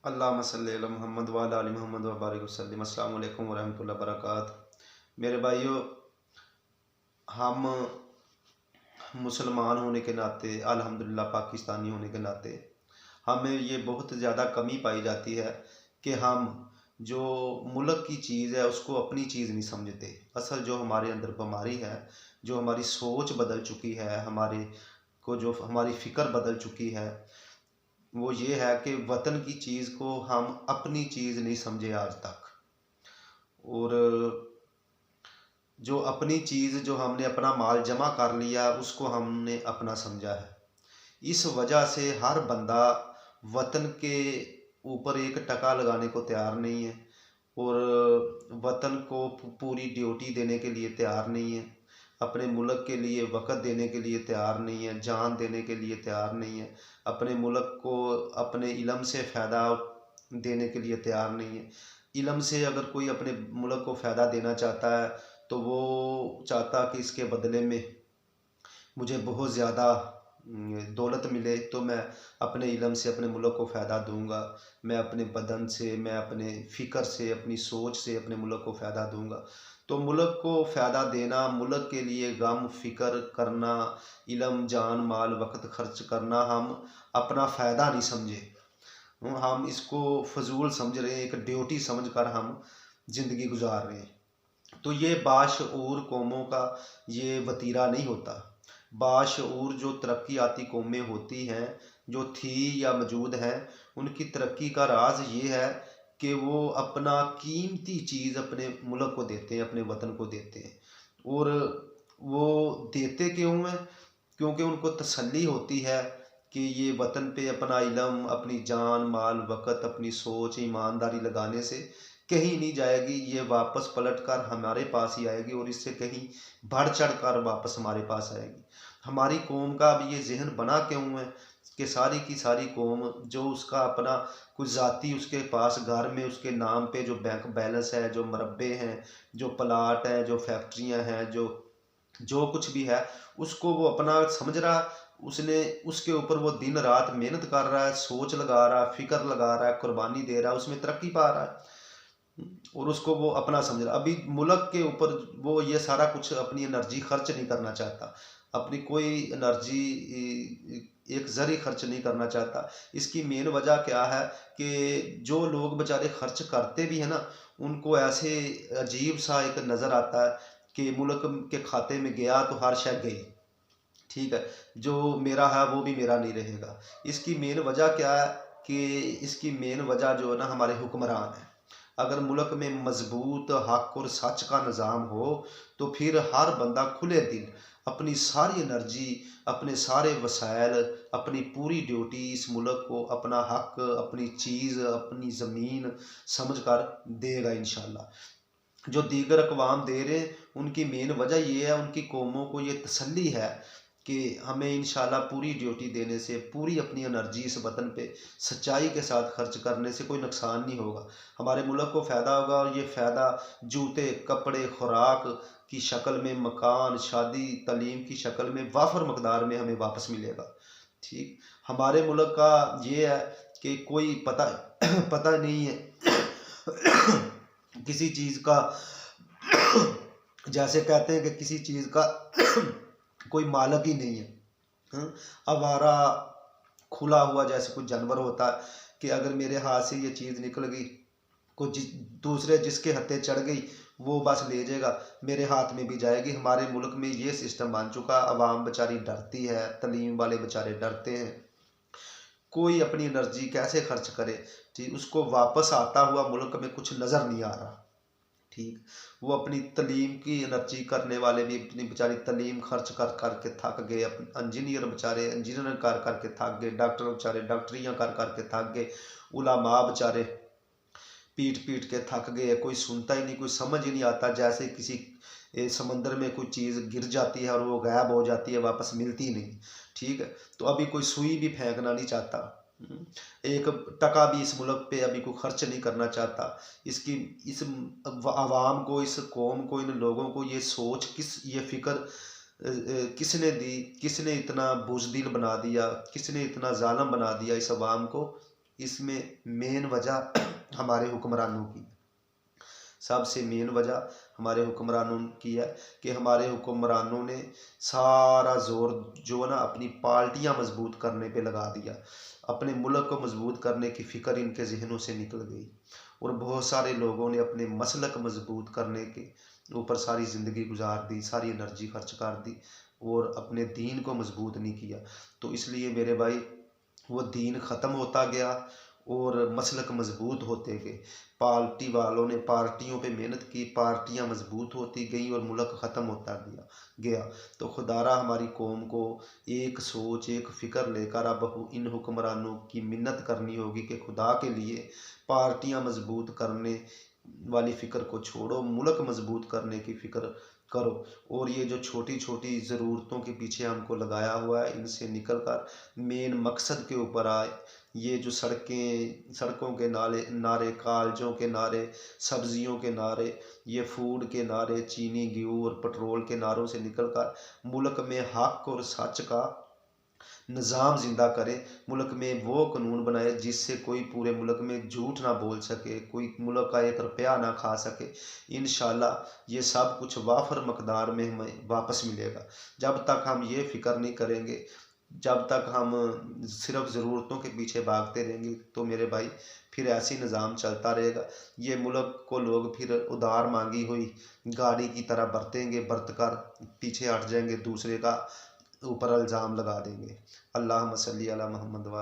अल्लाहुम्मा सल्लि अला मुहम्मद व अला आलि मुहम्मद व बारिक वसल्लिम। अस्सलामु अलैकुम व रहमतुल्लाहि व बरकातहू। मेरे भाइयों, हम मुसलमान होने के नाते, अल्हम्दुलिल्लाह पाकिस्तानी होने के नाते, हमें ये बहुत ज़्यादा कमी पाई जाती है कि हम जो मुल्क की चीज़ है उसको अपनी चीज़ नहीं समझते। असल जो हमारे अंदर बीमारी है, जो हमारी सोच बदल चुकी है, जो हमारी फ़िक्र बदल चुकी है, वो ये है कि वतन की चीज़ को हम अपनी चीज़ नहीं समझे आज तक। और जो अपनी चीज़, जो हमने अपना माल जमा कर लिया, उसको हमने अपना समझा है। इस वजह से हर बंदा वतन के ऊपर एक टका लगाने को तैयार नहीं है और वतन को पूरी ड्यूटी देने के लिए तैयार नहीं है, अपने मुल्क के लिए वक़्त देने के लिए तैयार नहीं है, जान देने के लिए तैयार नहीं है, अपने मुल्क को अपने इल्म से फ़ायदा देने के लिए तैयार नहीं है। इल्म से अगर कोई अपने मुल्क को फ़ायदा देना चाहता है तो वो चाहता कि इसके बदले में मुझे बहुत ज़्यादा दौलत मिले, तो मैं अपने इल्म से अपने मुल्क को फ़ायदा दूंगा, मैं अपने बदन से, मैं अपने फ़िक्र से, अपनी सोच से अपने मुल्क को फ़ायदा दूंगा। तो मुल्क को फ़ायदा देना, मुल्क के लिए गम फ़िक्र करना, इल्म, जान, माल, वक़्त खर्च करना हम अपना फ़ायदा नहीं समझे। हम इसको फजूल समझ रहे हैं, एक ड्यूटी समझ कर हम ज़िंदगी गुजार रहे हैं। तो ये बाशऊर कौमों का ये वतीरा नहीं होता। बाशऊर जो तरक्याती कौमें होती हैं, जो थी या मौजूद हैं, उनकी तरक्की का राज ये है कि वो अपना कीमती चीज़ अपने मुल्क को देते हैं, अपने वतन को देते हैं। और वो देते क्यों हैं? क्योंकि उनको तसल्ली होती है कि ये वतन पे अपना इल्म, अपनी जान, माल, वक़्त, अपनी सोच, ईमानदारी लगाने से कहीं नहीं जाएगी, ये वापस पलट कर हमारे पास ही आएगी और इससे कहीं बढ़ चढ़ कर वापस हमारे पास आएगी। हमारी कौम का अब ये जहन बना क्यों है कि सारी की सारी कौम जो उसका अपना कुछ ज़ाती उसके पास घर में उसके नाम पे जो बैंक बैलेंस है, जो मरब्बे हैं, जो प्लाट हैं, जो फैक्ट्रियां हैं, जो जो कुछ भी है, उसको वो अपना समझ रहा, उसने उसके ऊपर वो दिन रात मेहनत कर रहा है, सोच लगा रहा है, फिक्र लगा रहा है, कुर्बानी दे रहा है, उसमें तरक्की पा रहा है और उसको वो अपना समझ रहा। अभी मुल्क के ऊपर वो ये सारा कुछ अपनी एनर्जी खर्च नहीं करना चाहता, अपनी कोई एनर्जी एक ज़री खर्च नहीं करना चाहता। इसकी मेन वजह क्या है कि जो लोग बेचारे खर्च करते भी हैं ना, उनको ऐसे अजीब सा एक नज़र आता है कि मुल्क के खाते में गया तो हर शय गई, ठीक है, जो मेरा है वो भी मेरा नहीं रहेगा। इसकी मेन वजह क्या है कि इसकी मेन वजह जो है ना, हमारे हुक्मरान हैं। अगर मुल्क में मजबूत हक और सच का निज़ाम हो तो फिर हर बंदा खुले दिल अपनी सारी एनर्जी, अपने सारे वसाइल, अपनी पूरी ड्यूटी इस मुल्क को अपना हक, अपनी चीज़, अपनी ज़मीन समझ कर देगा इंशाल्लाह। जो दीगर अक़वाम दे रहे हैं उनकी मेन वजह ये है, उनकी कौमों को ये तसल्ली है कि हमें इंशाल्लाह पूरी ड्यूटी देने से, पूरी अपनी एनर्जी इस वतन पे सच्चाई के साथ खर्च करने से कोई नुकसान नहीं होगा, हमारे मुल्क को फ़ायदा होगा। और ये फ़ायदा जूते, कपड़े, खुराक की शक्ल में, मकान, शादी, तालीम की शक्ल में वाफर मकदार में हमें वापस मिलेगा। ठीक, हमारे मुल्क का ये है कि कोई पता पता नहीं है किसी चीज़ का जैसे कहते हैं कि किसी चीज़ का कोई मालक ही नहीं है। आवारा खुला हुआ जैसे कोई जानवर होता है कि अगर मेरे हाथ से ये चीज़ निकल गई, कोई दूसरे जिसके हत्थे चढ़ गई वो बस ले जाएगा, मेरे हाथ में भी जाएगी। हमारे मुल्क में ये सिस्टम बन चुका, अवाम बेचारी डरती है, तलीम वाले बेचारे डरते हैं, कोई अपनी एनर्जी कैसे खर्च करे, ठीक, उसको वापस आता हुआ मुल्क में कुछ नज़र नहीं आ रहा। ठीक, वो अपनी तलीम की एनर्जी करने वाले भी अपनी बेचारी तलीम खर्च कर करके थक गए, इंजीनियर बेचारे इंजीनियर कर करके थक गए, डॉक्टर बेचारे डॉक्टरियाँ कर करके थक गए, उलामा बेचारे पीट पीट के थक गए, कोई सुनता ही नहीं, कोई समझ ही नहीं आता। जैसे किसी समंदर में कोई चीज़ गिर जाती है और वो गायब हो जाती है, वापस मिलती नहीं, ठीक है। तो अभी कोई सुई भी फेंकना नहीं चाहता, एक टका भी इस मुल्क पे अभी कोई खर्च नहीं करना चाहता। इस आवाम को, इस कौम को, इन लोगों को ये सोच ये फ़िक्र किसने दी, किसने इतना बुज़दिल बना दिया, किसने इतना जालिम बना दिया इस आवाम को इसमें मेन वजह हमारे हुक्मरानों की, सबसे मेन वजह हमारे हुक्मरानों की है कि हमारे हुक्मरानों ने सारा जोर जो है ना अपनी पार्टियां मजबूत करने पे लगा दिया। अपने मुल्क को मजबूत करने की फ़िक्र इनके जहनों से निकल गई और बहुत सारे लोगों ने अपने मसलक मजबूत करने के ऊपर सारी ज़िंदगी गुजार दी, सारी एनर्जी खर्च कर दी और अपने दीन को मजबूत नहीं किया। तो इसलिए मेरे भाई वो दीन ख़त्म होता गया और मसलक मजबूत होते गए। पार्टी वालों ने पार्टियों पे मेहनत की, पार्टियां मजबूत होती गई और मुल्क ख़त्म होता गया। तो खुदारा हमारी कौम को एक सोच एक फ़िक्र लेकर अब इन हुक्मरानों की मिन्नत करनी होगी कि खुदा के लिए पार्टियां मजबूत करने वाली फ़िक्र को छोड़ो, मुल्क मजबूत करने की फ़िक्र करो। और ये जो छोटी छोटी ज़रूरतों के पीछे हमको लगाया हुआ है, इनसे निकल कर मेन मकसद के ऊपर आए। ये जो सड़कों के नारे, कॉलेजों के नारे, सब्जियों के नारे, ये फूड के नारे, चीनी, गेहूँ और पेट्रोल के नारों से निकल कर मुल्क में हक और सच का निज़ाम ज़िंदा करे। मुल्क में वो कानून बनाए जिससे कोई पूरे मुल्क में झूठ ना बोल सके, कोई मुल्क का एक रुपया ना खा सके। इंशाल्लाह ये सब कुछ वाफर मकदार में हमें वापस मिलेगा। जब तक हम ये फ़िक्र नहीं करेंगे, जब तक हम सिर्फ ज़रूरतों के पीछे भागते रहेंगे, तो मेरे भाई फिर ऐसे ही निज़ाम चलता रहेगा। ये मुल्क को लोग फिर उधार मांगी हुई गाड़ी की तरह बरतेंगे, बरत कर पीछे हट जाएंगे, दूसरे का ऊपर इल्ज़ाम लगा देंगे। अल्लाहुम्मा सल्ली अला मुहम्मद व